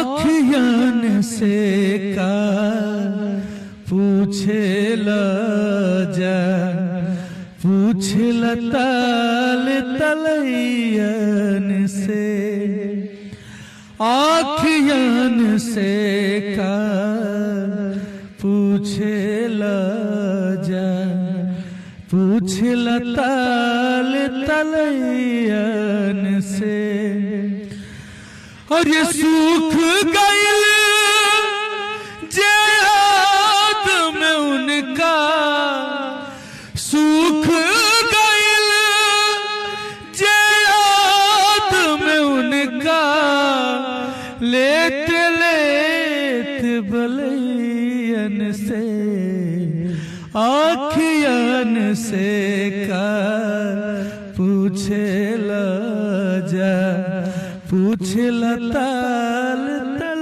आँखियन से का पूछे जा पूछे ताल तलैयन से आँखियन से का पूछे जा पूछे ताल तलैयन से। और ये सूख गइल जे याद में उनका सूख गइल जे याद में उनका लेते लेते बलैयन से आँखियन से का पूछे जा पूछे ताल तल